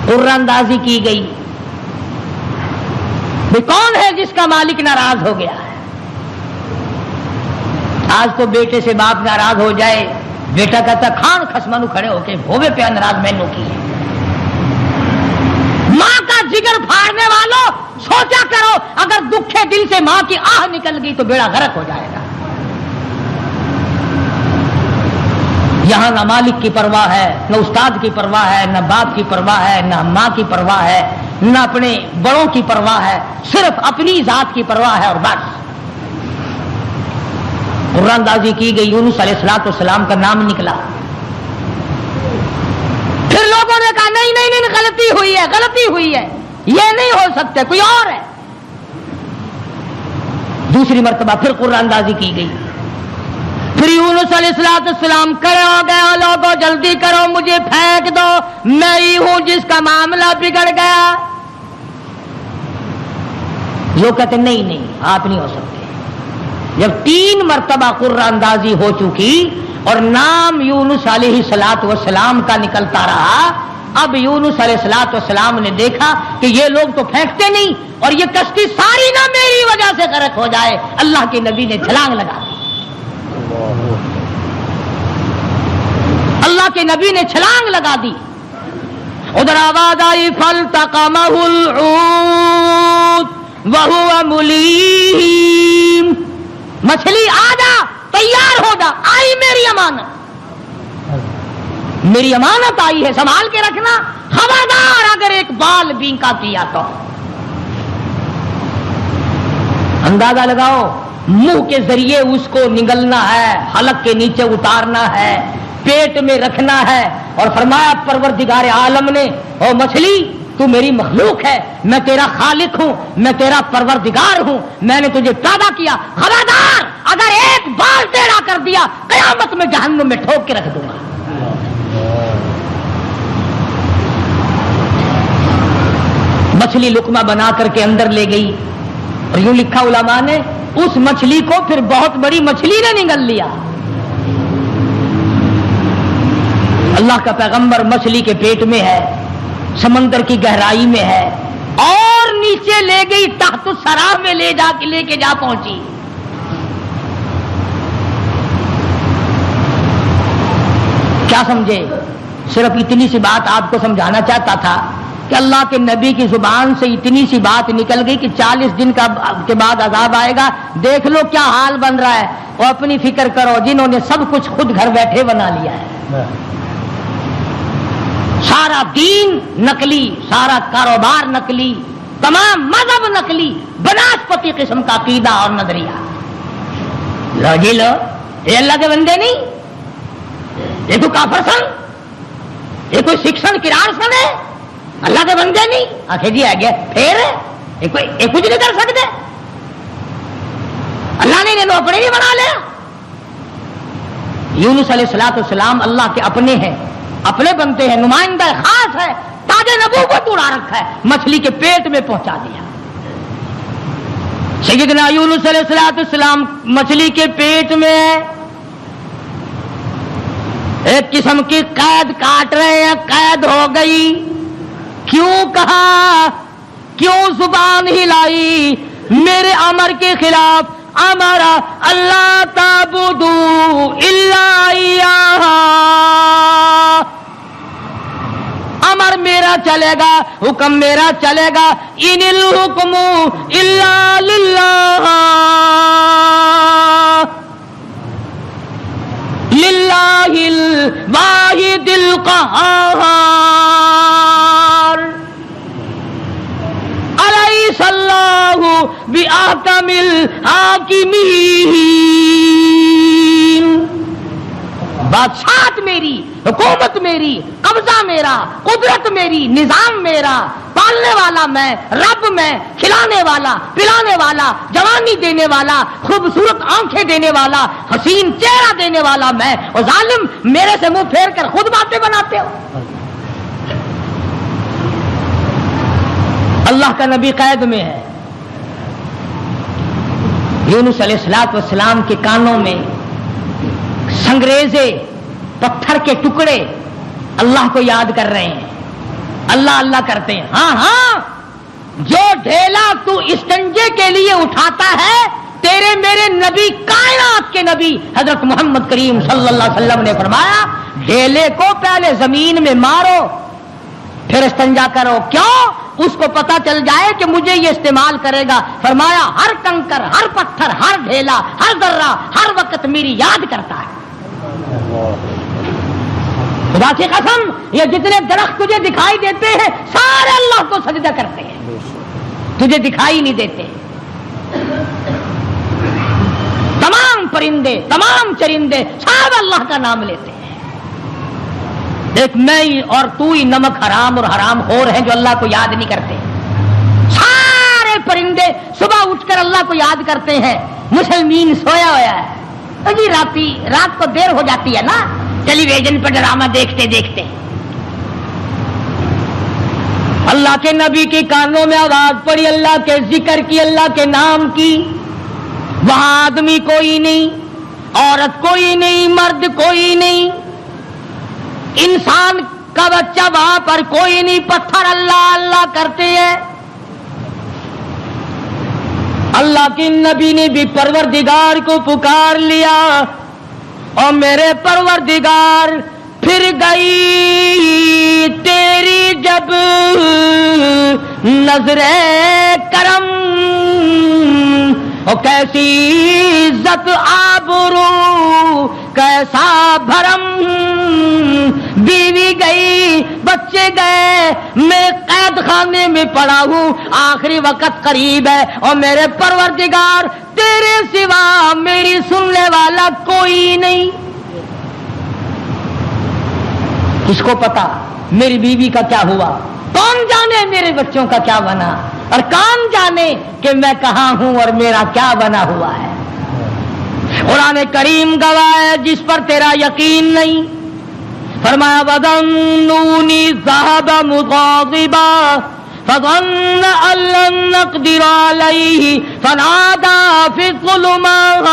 قرآن اندازی کی گئی. کون ہے جس کا مالک ناراض ہو گیا ہے؟ آج تو بیٹے سے باپ ناراض ہو جائے, بیٹا کہتا کھان خسمانو کھڑے ہو کے ہوے پہ ناراض میں نو کی ہے. ماں کا جگر پھاڑنے والوں سوچا کرو, اگر دکھے دل سے ماں کی آہ نکل گئی تو بیڑا غرق ہو جائے گا. یہاں نہ مالک کی پرواہ ہے, نہ استاد کی پرواہ ہے, نہ باپ کی پرواہ ہے, نہ ماں کی پرواہ ہے, نہ اپنے بڑوں کی پرواہ ہے, صرف اپنی ذات کی پرواہ ہے. اور بس قرآن اندازی کی گئی, یونس علیہ السلام کا نام نکلا. پھر لوگوں نے کہا نہیں, غلطی ہوئی ہے, یہ نہیں ہو سکتے, کوئی اور ہے. دوسری مرتبہ پھر قرآن اندازی کی گئی. پھر یونس علیہ السلام کھڑے ہو گئے, لوگوں جلدی کرو مجھے پھینک دو, میں ہی ہوں جس کا معاملہ بگڑ گیا. لوگ کہتے نہیں, آپ نہیں ہو سکتے. جب 3 مرتبہ قرآن اندازی ہو چکی اور نام یونس علیہ السلام کا نکلتا رہا, اب یونس علیہ السلام نے دیکھا کہ یہ لوگ تو پھینکتے نہیں اور یہ کشتی ساری نہ میری وجہ سے غرق ہو جائے. اللہ کے نبی نے چھلانگ لگا دی. اللہ کے نبی نے چھلانگ لگا دی. ادھر آواز آئی فَالْتَقَمَهُ الْحُوتُ وَهُوَ مُلِيمٌ. مچھلی آ جا, تیار ہو جا, آئی میری امانت آئی ہے, سنبھال کے رکھنا. خبردار اگر ایک بال بینکا کیا تو اندازہ لگاؤ, منہ کے ذریعے اس کو نگلنا ہے, حلق کے نیچے اتارنا ہے, پیٹ میں رکھنا ہے. اور فرمایا پروردگار عالم نے, او مچھلی تو میری مخلوق ہے, میں تیرا خالق ہوں, میں تیرا پروردگار ہوں, میں نے تجھے پیدا کیا. خبردار اگر ایک بال ٹیڑھا کر دیا قیامت میں جہنم میں ٹھوک کے رکھ دوں گا. مچھلی لقمہ بنا کر کے اندر لے گئی. اور یوں لکھا علماء نے, اس مچھلی کو پھر بہت بڑی مچھلی نے نگل لیا. اللہ کا پیغمبر مچھلی کے پیٹ میں ہے, سمندر کی گہرائی میں ہے, اور نیچے لے گئی تحت الثری میں لے کے جا پہنچی. کیا سمجھے؟ صرف اتنی سی بات آپ کو سمجھانا چاہتا تھا کہ اللہ کے نبی کی زبان سے اتنی سی بات نکل گئی کہ 40 دن کے بعد عذاب آئے گا. دیکھ لو کیا حال بن رہا ہے. اور اپنی فکر کرو جنہوں نے سب کچھ خود گھر بیٹھے بنا لیا ہے. سارا دین نقلی, سارا کاروبار نقلی, تمام مذہب نقلی, بناسپتی قسم کا عقیدہ اور نظریہ. لو جی لو, یہ اللہ کے بندے نہیں, یہ کوئی کافر سن, یہ کوئی شکشن کرار سن ہے, اللہ کے بندے نہیں. آخر جی آ گیا پھر یہ کچھ نہیں کر سکتے, اللہ نے انہیں اپنے نہیں بنا لیا. یونس علیہ السلام اللہ کے اپنے ہیں, اپنے بنتے ہیں, نمائندہ خاص ہے, تاج نبوت اڑا رکھا ہے, مچھلی کے پیٹ میں پہنچا دیا. سیدنا یونس علیہ السلام مچھلی کے پیٹ میں ایک قسم کی قید کاٹ رہے ہیں, قید ہو گئی. کیوں کہا, کیوں زبان ہلائی میرے امر کے خلاف؟ امرا اللہ تعبدوا الا ایاہ, امر میرا میرا چلے گا، حکم میرا چلے گا. ان الحکم الا للہ، للہ الواحد القہار. الیس اللہ بأحکم الحاکمین. بادشاہت میری، حکومت میری، قبضہ میرا، قدرت میری، نظام میرا، پالنے والا میں، رب میں، کھلانے والا، پلانے والا، جوانی دینے والا، خوبصورت آنکھیں دینے والا، حسین چہرہ دینے والا میں، اور ظالم میرے سے منہ پھیر کر خود باتیں بناتے ہو. اللہ کا نبی قید میں ہے. یونس علیہ السلام کے کانوں میں سنگریزے پتھر کے ٹکڑے اللہ کو یاد کر رہے ہیں، اللہ اللہ کرتے ہیں. ہاں ہاں، جو ڈھیلا تو استنجے کے لیے اٹھاتا ہے، تیرے میرے نبی، کائنات کے نبی حضرت محمد کریم صلی اللہ علیہ وسلم نے فرمایا ڈھیلے کو پہلے زمین میں مارو پھر استنجا کرو. کیوں؟ اس کو پتا چل جائے کہ مجھے یہ استعمال کرے گا. فرمایا ہر کنکر، ہر پتھر، ہر ڈھیلا، ہر ذرہ ہر وقت میری یاد کرتا ہے. خدا کی قسم، یہ جتنے درخت تجھے دکھائی دیتے ہیں سارے اللہ کو سجدہ کرتے ہیں، تجھے دکھائی نہیں دیتے. تمام پرندے، تمام چرندے سب اللہ کا نام لیتے ہیں. ایک میں ہی اور تو ہی نمک حرام اور حرام خور ہیں جو اللہ کو یاد نہیں کرتے. سارے پرندے صبح اٹھ کر اللہ کو یاد کرتے ہیں. مسلمین سویا ہوا ہے جی، رات کو دیر ہو جاتی ہے نا ٹیلی ویژن پر ڈرامہ دیکھتے دیکھتے. اللہ کے نبی کے کانوں میں آواز پڑی، اللہ کے ذکر کی، اللہ کے نام کی. وہاں آدمی کوئی نہیں، عورت کوئی نہیں، مرد کوئی نہیں، انسان کا بچہ وہاں پر کوئی نہیں. پتھر اللہ اللہ کرتے ہیں. اللہ کے نبی نے بھی پروردگار کو پکار لیا، اور میرے پروردگار پھر گئی تیری جب نظر کرم، اور کیسی عزت آبرو کیسا بھرم. بیوی گئی، بچے گئے، میں قید خانے میں پڑا ہوں، آخری وقت قریب ہے، اور میرے پروردگار تیرے سوا میری سننے والا کوئی نہیں. کس کو پتا میری بیوی کا کیا ہوا؟ کون جانے میرے بچوں کا کیا بنا؟ اور کون جانے کہ میں کہاں ہوں اور میرا کیا بنا ہوا ہے؟ قرآن کریم گواہ ہے جس پر تیرا یقین نہیں. فرمایا وَظَنُّونِي ذَهَبَ مُغَاضِبًا فَظَنَّ أَن لَّن نَّقْدِرَ عَلَيْهِ فَنَادَىٰ فِي الظُّلُمَاتِ.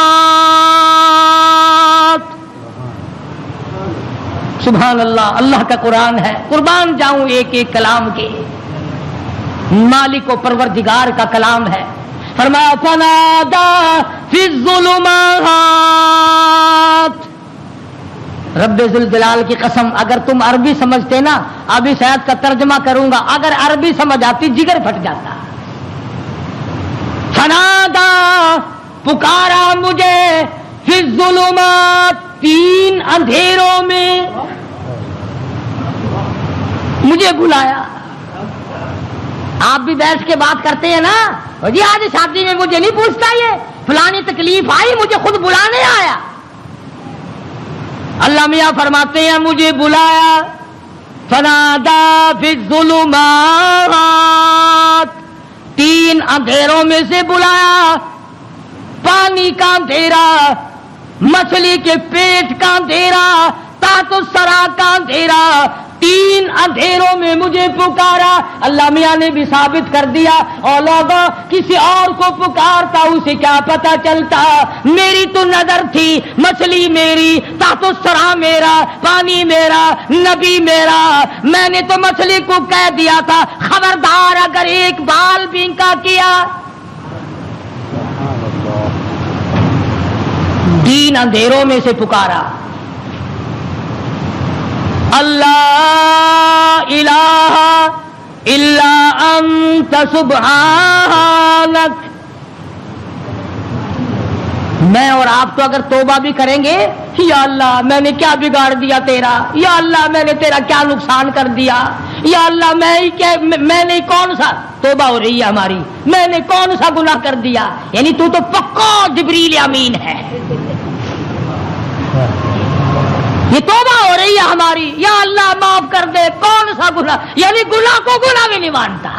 سبحان اللہ، اللہ کا قرآن ہے. قربان جاؤں ایک ایک کلام کے. مالک و پروردگار کا کلام ہے. فرمایا فَنَادَىٰ فِي الظُّلُمَاتِ. رب ذوالجلال کی قسم، اگر تم عربی سمجھتے نا، ابھی شاید کا ترجمہ کروں گا، اگر عربی سمجھ آتی جگر پھٹ جاتا. فنادا، پکارا مجھے، فی الظلمات، تین اندھیروں میں مجھے بلایا. آپ بھی بیٹھ کے بات کرتے ہیں نا جی، آج شادی میں مجھے نہیں پوچھتا، یہ فلانی تکلیف آئی مجھے خود بلانے آیا. اللہ میاں فرماتے ہیں مجھے بلایا. فنادا فی الظلمات، تین اندھیروں میں سے بلایا. پانی کا اندھیرا، مچھلی کے پیٹ کا اندھیرا، تحت الثری کا اندھیرا، تین اندھیروں میں مجھے پکارا. اللہ میاں نے بھی ثابت کر دیا، اور لوگوں کسی اور کو پکارتا اسے کیا پتا چلتا؟ میری تو نظر تھی، مچھلی میری، تحت الثری میرا، پانی میرا، نبی میرا. میں نے تو مچھلی کو کہہ دیا تھا خبردار اگر ایک بال بینکا کیا. تین اندھیروں میں سے پکارا. اللہ الہ الا انت سبحانک. میں اور آپ تو اگر توبہ بھی کریں گے، یا اللہ میں نے کیا بگاڑ دیا تیرا، یا اللہ میں نے تیرا کیا نقصان کر دیا، یا اللہ میں نے کون سا، توبہ ہو رہی ہے ہماری، میں نے کون سا گناہ کر دیا، یعنی تو پکا جبریل امین ہے. یہ توبہ ہو رہی ہے ہماری، یا اللہ معاف کر دے، کون سا گناہ، یعنی گناہ کو گناہ بھی نہیں مانتا.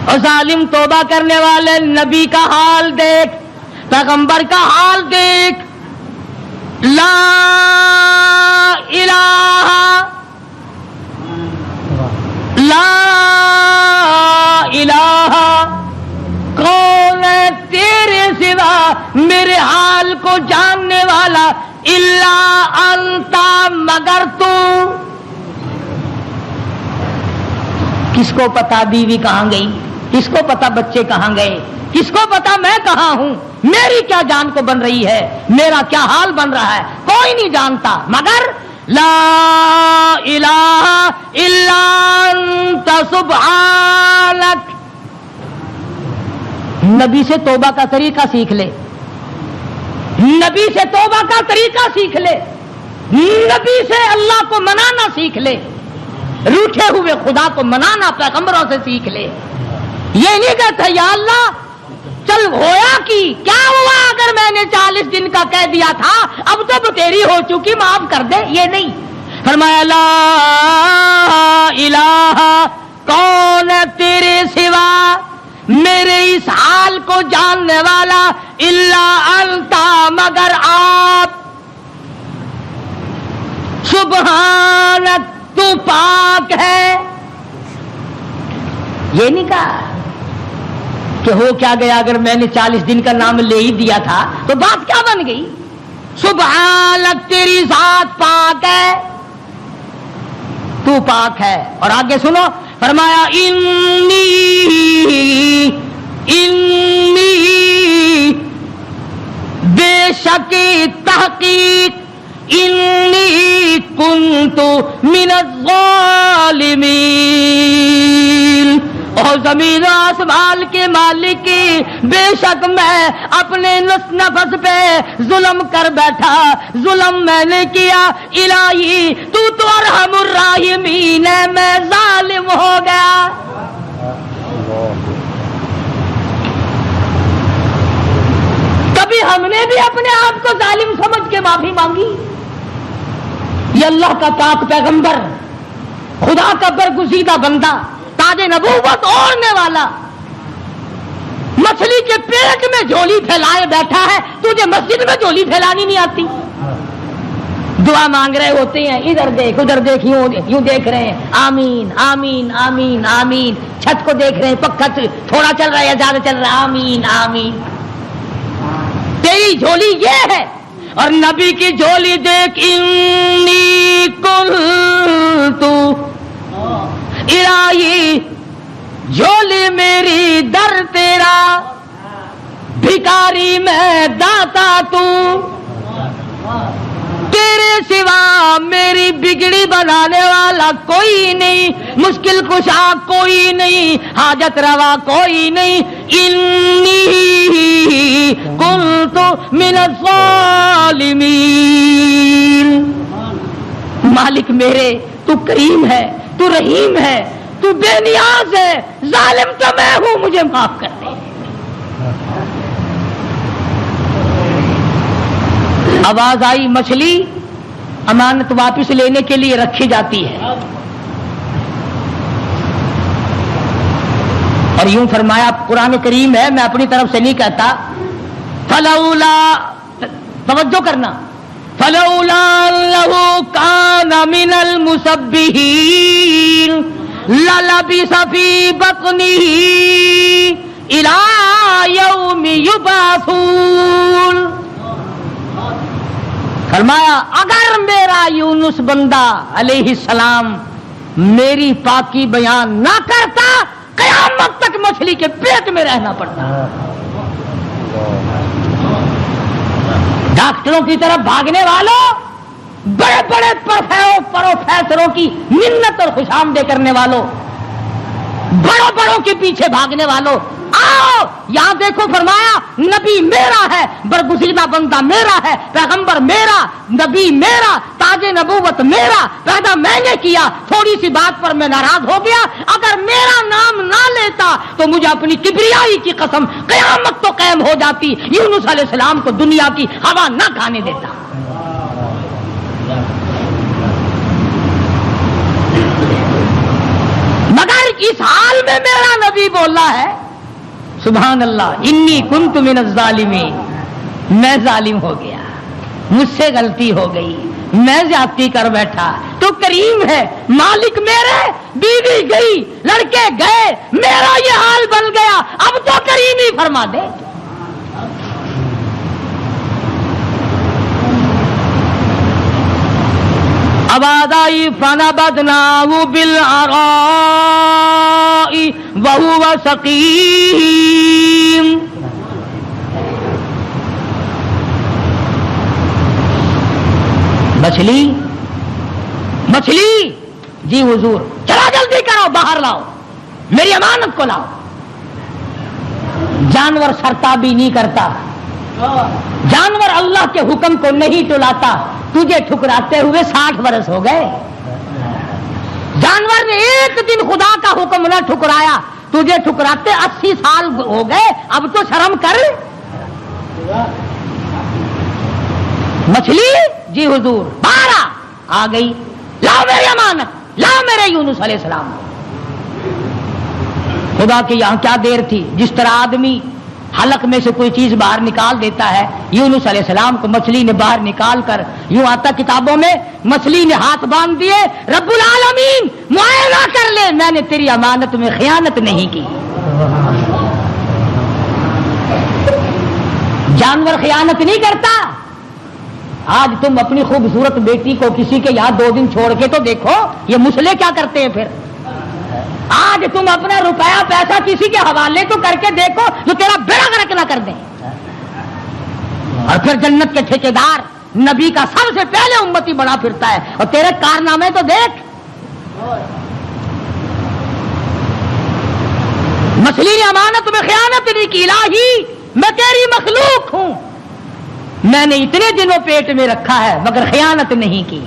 اور ظالم توبہ کرنے والے نبی کا حال دیکھ، پیغمبر کا حال دیکھ. لا الہ لا الہ، کون ہے تیرے سوا میرے حال کو جاننے والا، الا انتا، مگر تو. کس کو پتا بیوی کہاں گئی، کس کو پتا بچے کہاں گئے، کس کو پتا میں کہاں ہوں، میری کیا جان کو بن رہی ہے، میرا کیا حال بن رہا ہے، کوئی نہیں جانتا مگر لا الہ الا انت سبحانک. نبی سے توبہ کا طریقہ سیکھ لے، نبی سے توبہ کا طریقہ سیکھ لے، نبی سے اللہ کو منانا سیکھ لے، روٹھے ہوئے خدا کو منانا پیغمبروں سے سیکھ لے. یہ نہیں کہتا یا اللہ چل ہویا کی کیا ہوا اگر میں نے 40 دن کا کہہ دیا تھا، اب تو تیری ہو چکی معاف کر دے، یہ نہیں. فرمایا لا الہ، کون ہے تیرے سوا میرے اس حال کو جاننے والا، الا انتا، مگر آپ، سبحانک، تو پاک ہے. یہ نہیں کہا کہ ہو کیا گیا اگر میں نے 40 دن کا نام لے ہی دیا تھا تو بات کیا بن گئی. سبحانک، تیری ذات پاک ہے، تو پاک ہے. اور آگے سنو، فرمایا انی بے شک تحقیق، انی کنت من الظالمین. اور زمین و آسمان کے مالک کی، بے شک میں اپنے نفس پہ ظلم کر بیٹھا، ظلم میں نے کیا. الہی تو ارحم الراحمین ہے، میں ظالم ہو گیا. کبھی ہم نے بھی اپنے آپ کو ظالم سمجھ کے معافی مانگی؟ یہ اللہ کا پاک پیغمبر، خدا کا برگزیدہ بندہ، تاج نبوت اوڑھنے والا، مچھلی کے پیٹ میں جھولی پھیلائے بیٹھا ہے، تجھے مسجد میں جھولی پھیلانی نہیں آتی؟ دعا مانگ رہے ہوتے ہیں، ادھر دیکھ ادھر دیکھ، یوں دیکھ رہے ہیں، آمین آمین آمین آمین. چھت کو دیکھ رہے ہیں، پکا تھوڑا چل رہا ہے یا زیادہ چل رہا ہے، آمین آمین. تیری جھولی یہ ہے. اور نبی کی جھولی دیکھ، انی کنت، الہی جھولی میری در تیرا، بھکاری میں داتا تو، تیرے سوا میری بگڑی بنانے والا کوئی نہیں، مشکل کشا کوئی نہیں، حاجت روا کوئی نہیں. انی کنت من الظالمین. مالک میرے تو کریم ہے، تو رحیم ہے، تو بے نیاز ہے، ظالم تو میں ہوں، مجھے معاف کر دے. آواز آئی، مچھلی امانت واپس لینے کے لیے رکھی جاتی ہے. اور یوں فرمایا، قرآن کریم ہے، میں اپنی طرف سے نہیں کہتا. فلولا، توجہ کرنا، فلولا انه كان من المسبحين للبث في بطنه الى يوم يبعثون. فرمایا اگر میرا یونس بندہ علیہ السلام میری پاکی بیان نہ کرتا، قیامت تک مچھلی کے پیٹ میں رہنا پڑتا. ڈاکٹروں کی طرف بھاگنے والوں، بڑے بڑے پروفیسروں کی منت اور خوشامدے کرنے والوں، بڑوں بڑوں کے پیچھے بھاگنے والوں، آؤ یہاں دیکھو، فرمایا نبی میرا ہے، برگزیدہ بندہ میرا ہے، پیغمبر میرا، نبی میرا، تاج نبوت میرا، پیدا میں نے کیا، تھوڑی سی بات پر میں ناراض ہو گیا، اگر میرا نام نہ لیتا تو مجھے اپنی کبریائی کی قسم قیامت تو قائم ہو جاتی، یونس علیہ السلام کو دنیا کی ہوا نہ کھانے دیتا۔ مگر اس حال میں میرا نبی بولا ہے، سبحان اللہ، انی کنت من الظالمین، میں ظالم ہو گیا، مجھ سے غلطی ہو گئی، میں زیادتی کر بیٹھا، تو کریم ہے، مالک میرے، بیوی گئی، لڑکے گئے، میرا یہ حال بن گیا، اب تو کریم ہی فرما دے۔ آواز آئی فنبذناہ بالعراء وہو سقیم، مچھلی جی حضور، چلا جلدی کرو، باہر لاؤ، میری امانت کو لاؤ۔ جانور سرتابی نہیں کرتا، جانور اللہ کے حکم کو نہیں ٹلاتا، تجھے ٹھکراتے ہوئے 60 برس ہو گئے، جانور نے ایک دن خدا کا حکم نہ ٹھکرایا، تجھے ٹھکراتے 80 سال ہو گئے، اب تو شرم کر۔ مچھلی جی حضور، باہر آ گئی، لاؤ میری امانت، لاؤ میرے یونس علیہ السلام۔ خدا کے یہاں کیا دیر تھی، جس طرح آدمی حلق میں سے کوئی چیز باہر نکال دیتا ہے، یونس علیہ السلام کو مچھلی نے باہر نکال کر، یوں آتا کتابوں میں، مچھلی نے ہاتھ باندھ دیے، رب العالمین معائنہ کر لے، میں نے تیری امانت میں خیانت نہیں کی۔ جانور خیانت نہیں کرتا۔ آج تم اپنی خوبصورت بیٹی کو کسی کے یہاں 2 دن چھوڑ کے تو دیکھو، یہ مسلے کیا کرتے ہیں پھر۔ آج تم اپنا روپیہ پیسہ کسی کے حوالے تو کر کے دیکھو جو تیرا بیڑا غرق نہ کر دیں۔ اور پھر جنت کے ٹھیکیدار نبی کا سب سے پہلے امتی بڑا پھرتا ہے، اور تیرے کارنامے تو دیکھ۔ مچھلی نے امانت میں خیانت نہیں کی، الہی میں تیری مخلوق ہوں، میں نے اتنے دنوں پیٹ میں رکھا ہے مگر خیانت نہیں کی۔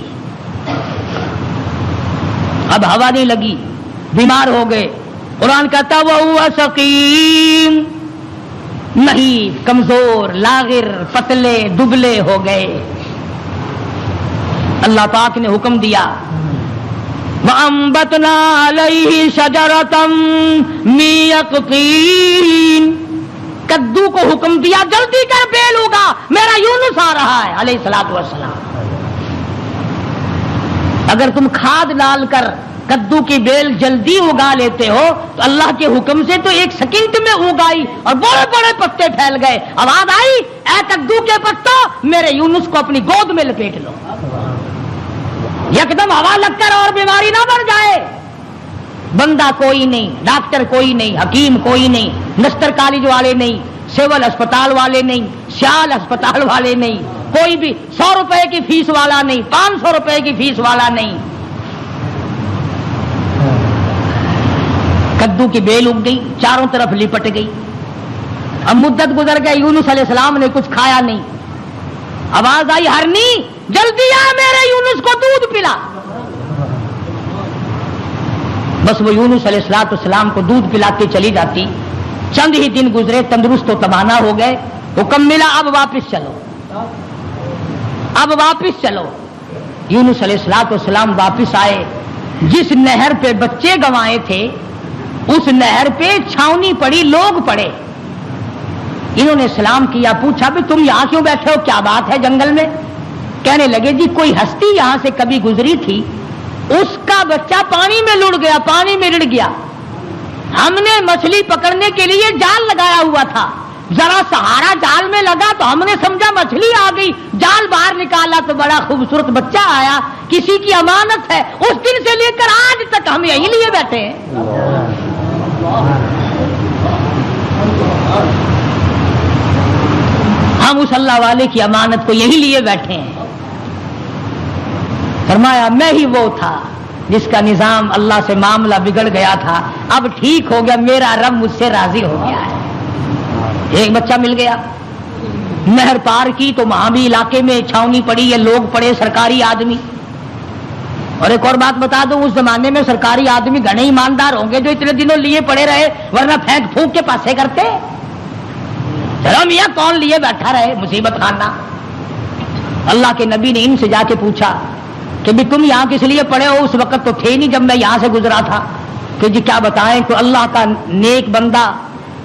اب ہوا نہیں لگی، بیمار ہو گئے، قرآن کہتا وہو سقیم، نہیں، کمزور، لاغر، پتلے دبلے ہو گئے۔ اللہ پاک نے حکم دیا وَأَنبَتْنَا عَلَيْهِ شَجَرَةً مِّن يَقْطِينٍ، کدو کو حکم دیا جلدی کر، بیل ہوگا، میرا یونس آ رہا ہے علیہ الصلوۃ والسلام۔ اگر تم کھاد ڈال کر کدو کی بیل جلدی اگا لیتے ہو تو اللہ کے حکم سے تو 1 سیکنڈ میں اگائی اور بڑے بڑے پتے پھیل گئے۔ آواز آئی اے کدو کے پتوں، میرے یونس کو اپنی گود میں لپیٹ لو، یکدم ہوا لگ کر اور بیماری نہ بڑھ جائے۔ بندہ کوئی نہیں، ڈاکٹر کوئی نہیں، حکیم کوئی نہیں، نستر کالج والے نہیں، سول اسپتال والے نہیں، سیال اسپتال والے نہیں، کوئی بھی 100 روپے کی فیس والا نہیں، 500 روپے کی فیس والا نہیں۔ کدو کی بیل اگ گئی، چاروں طرف لپٹ گئی۔ اب مدت گزر گئی، یونس علیہ السلام نے کچھ کھایا نہیں۔ آواز آئی ہرنی جلدی آ، میرے یونس کو دودھ پلا۔ بس وہ یونس علیہ السلام کو دودھ پلاتے چلی جاتی۔ چند ہی دن گزرے، تندرست و توانا ہو گئے، حکم ملا اب واپس چلو، اب واپس چلو۔ یونس علیہ السلام واپس آئے، جس نہر پہ بچے گنوائے تھے اس نہر پہ چھاونی پڑی، لوگ پڑے۔ انہوں نے سلام کیا، پوچھا بھی تم یہاں کیوں بیٹھے ہو، کیا بات ہے جنگل میں؟ کہنے لگے جی کوئی ہستی یہاں سے کبھی گزری تھی، اس کا بچہ پانی میں لڑ گیا، پانی میں رڑ گیا، ہم نے مچھلی پکڑنے کے لیے جال لگایا ہوا تھا، ذرا سہارا جال میں لگا تو ہم نے سمجھا مچھلی آ گئی، جال باہر نکالا تو بڑا خوبصورت بچہ آیا، کسی کی امانت ہے، اس دن سے لے کر آج تک ہم یہی لیے بیٹھے ہیں۔ ہم اس اللہ والے کی امانت کو یہی لیے بیٹھے ہیں۔ فرمایا میں ہی وہ تھا جس کا نظام اللہ سے معاملہ بگڑ گیا تھا، اب ٹھیک ہو گیا، میرا رب مجھ سے راضی ہو گیا ہے۔ ایک بچہ مل گیا، نہر پار کی تو وہاں بھی علاقے میں چھاونی پڑی، یہ لوگ پڑے سرکاری آدمی۔ اور ایک اور بات بتا دوں، اس زمانے میں سرکاری آدمی گھنے ایماندار ہوں گے جو اتنے دنوں لیے پڑے رہے، ورنہ پھینک پھونک کے پاسے کرتے۔ چلو میاں کون لیے بیٹھا رہے، مصیبت خانہ۔ اللہ کے نبی نے ان سے جا کے پوچھا کہ بھی تم یہاں کس لیے پڑے ہو؟ اس وقت تو تھے نہیں جب میں یہاں سے گزرا تھا۔ کہ جی کیا بتائیں، تو اللہ کا نیک بندہ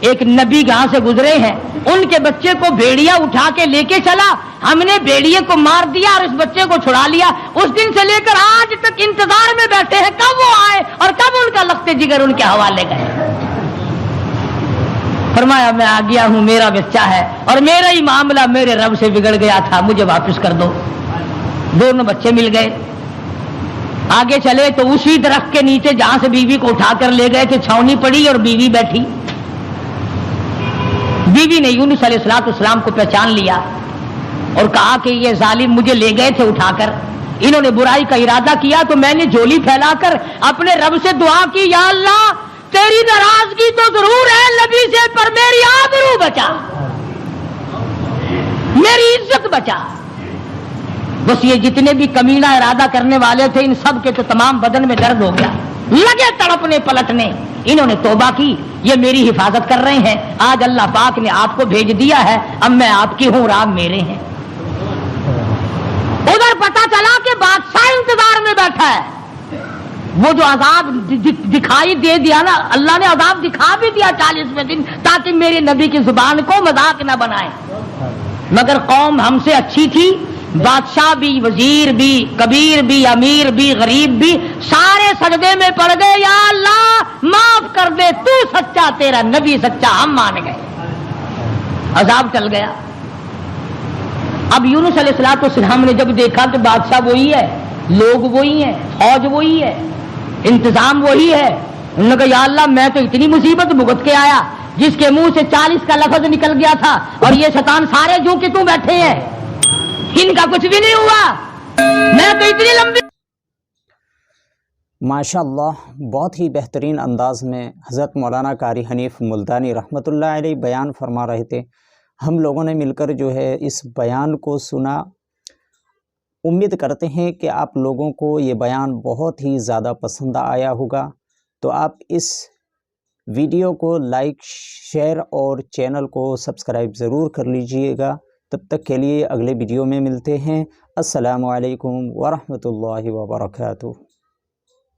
ایک نبی یہاں سے گزرے ہیں، ان کے بچے کو بھیڑیا اٹھا کے لے کے چلا، ہم نے بھیڑیے کو مار دیا اور اس بچے کو چھڑا لیا۔ اس دن سے لے کر آج تک انتظار میں بیٹھے ہیں کب وہ آئے اور کب ان کا لخت جگر ان کے حوالے گئے۔ فرمایا میں آ گیا ہوں، میرا بچہ ہے اور میرا ہی معاملہ میرے رب سے بگڑ گیا تھا، مجھے واپس کر دو۔ دونوں بچے مل گئے، آگے چلے تو اسی درخت کے نیچے جہاں سے بیوی کو اٹھا کر لے گئے تھے چھاونی پڑی اور بیوی بیٹھی۔ بیوی نے یونس علیہ السلام کو پہچان لیا اور کہا کہ یہ ظالم مجھے لے گئے تھے اٹھا کر، انہوں نے برائی کا ارادہ کیا تو میں نے جھولی پھیلا کر اپنے رب سے دعا کی، یا اللہ تیری ناراضگی تو ضرور ہے نبی سے، پر میری آبرو بچا، میری عزت بچا۔ بس یہ جتنے بھی کمینہ ارادہ کرنے والے تھے ان سب کے تو تمام بدن میں درد ہو گیا، لگے تڑپنے پلٹنے۔ انہوں نے توبہ کی، یہ میری حفاظت کر رہے ہیں، آج اللہ پاک نے آپ کو بھیج دیا ہے، اب میں آپ کی ہوں اور آپ میرے ہیں۔ ادھر پتا چلا کہ بادشاہ انتظار میں بیٹھا ہے، وہ جو عذاب دکھائی دے دیا نا، اللہ نے عذاب دکھا بھی دیا 40ویں دن تاکہ میرے نبی کی زبان کو مذاق نہ بنائے۔ مگر قوم ہم سے اچھی تھی، بادشاہ بھی، وزیر بھی، کبیر بھی، امیر بھی، غریب بھی، سارے سجدے میں پڑ گئے، یا اللہ معاف کر دے، تو سچا، تیرا نبی سچا، ہم مان گئے۔ عذاب ٹل گیا۔ اب یونس علیہ السلام نے جب دیکھا کہ بادشاہ وہی ہے، لوگ وہی ہیں، فوج وہی ہے، انتظام وہی ہے، انہوں نے کہا یا اللہ میں تو اتنی مصیبت بھگت کے آیا، جس کے منہ سے 40 کا لفظ نکل گیا تھا اور یہ شیطان سارے جو کہ تم بیٹھے ہیں، ان کا کچھ بھی نہیں ہوا، میں تو اتنی لمبی۔ ماشاءاللہ بہت ہی بہترین انداز میں حضرت مولانا قاری حنیف ملتانی رحمۃ اللہ علیہ بیان فرما رہے تھے۔ ہم لوگوں نے مل کر جو ہے اس بیان کو سنا، امید کرتے ہیں کہ آپ لوگوں کو یہ بیان بہت ہی زیادہ پسند آیا ہوگا، تو آپ اس ویڈیو کو لائک، شیئر اور چینل کو سبسکرائب ضرور کر لیجئے گا۔ تب تک کے لیے اگلے ویڈیو میں ملتے ہیں۔ السلام علیکم ورحمۃ اللہ وبرکاتہ۔